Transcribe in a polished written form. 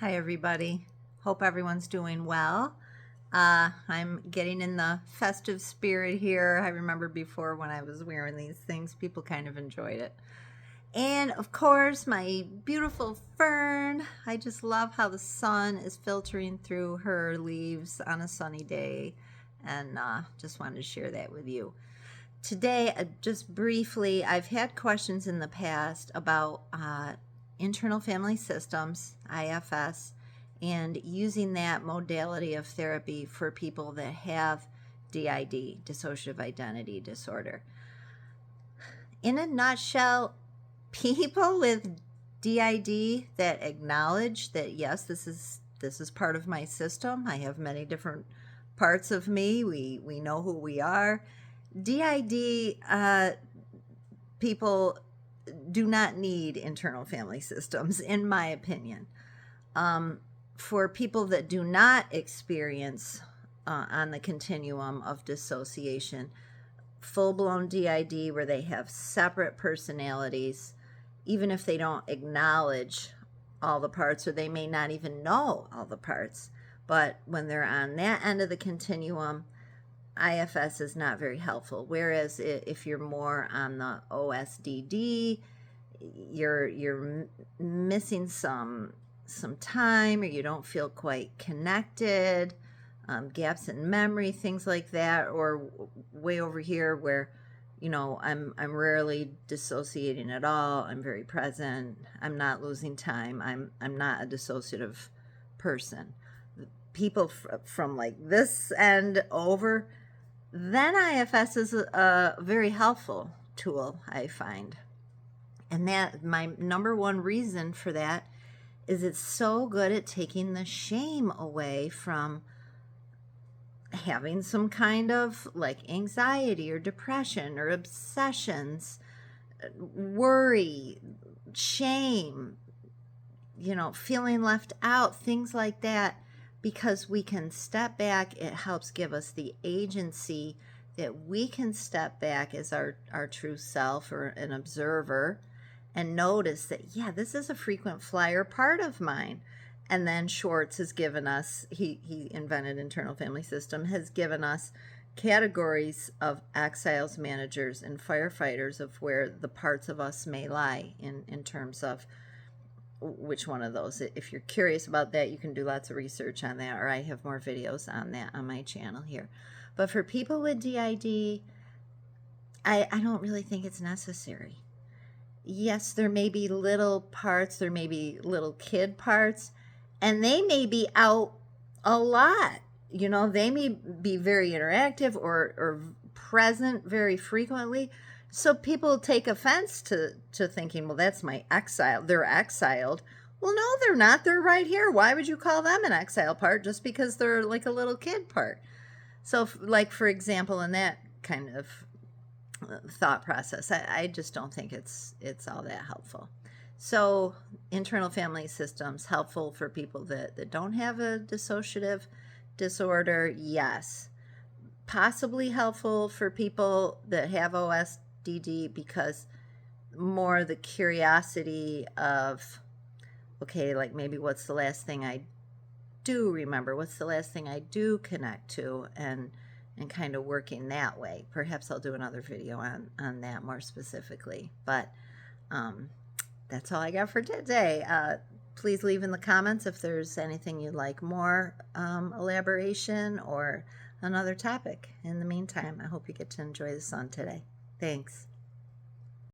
Hi, everybody. Hope everyone's doing well. I'm getting in the festive spirit here. I remember before when I was wearing these things, people kind of enjoyed it. And of course, my beautiful fern. I just love how the sun is filtering through her leaves on a sunny day. And just wanted to share that with you. Today, just briefly, I've had questions in the past about internal family systems, IFS, and using that modality of therapy for people that have DID, dissociative identity disorder. In a nutshell, people with DID that acknowledge that yes, this is part of my system. I have many different parts of me. We know who we are. DID people do not need internal family systems, in my opinion. For people that do not experience on the continuum of dissociation, full-blown DID where they have separate personalities, even if they don't acknowledge all the parts, or they may not even know all the parts, but when they're on that end of the continuum, IFS is not very helpful. Whereas if you're more on the OSDD, you're missing some time, or you don't feel quite connected, gaps in memory, things like that, or way over here where I'm rarely dissociating at all. I'm very present. I'm not losing time. I'm not a dissociative person. People from like this end over, then IFS is a very helpful tool, I find. And that my number one reason for that is it's so good at taking the shame away from having some kind of like anxiety or depression or obsessions, worry, shame, feeling left out, things like that. Because we can step back, it helps give us the agency that we can step back as our true self or an observer and notice that, yeah, this is a frequent flyer part of mine. And then Schwartz has given us, he invented internal family system, has given us categories of exiles, managers, and firefighters of where the parts of us may lie in terms of which one of those. If you're curious about that, you can do lots of research on that, or I have more videos on that on my channel here. But for people with DID, I don't really think it's necessary. Yes, there may be little parts, there may be little kid parts, and they may be out a lot. They may be very interactive or present very frequently. So people take offense to thinking, well, that's my exile. They're exiled. Well, no, they're not. They're right here. Why would you call them an exile part just because they're like a little kid part? So, like, for example, in that kind of thought process, I just don't think it's all that helpful. So internal family systems helpful for people that don't have a dissociative disorder, yes. Possibly helpful for people that have OSDD because more the curiosity of, okay, like maybe what's the last thing I do remember? What's the last thing I do connect to? And kind of working that way. Perhaps I'll do another video on that more specifically. But that's all I got for today. Please leave in the comments if there's anything you'd like more elaboration or another topic. In the meantime, I hope you get to enjoy the sun today. Thanks.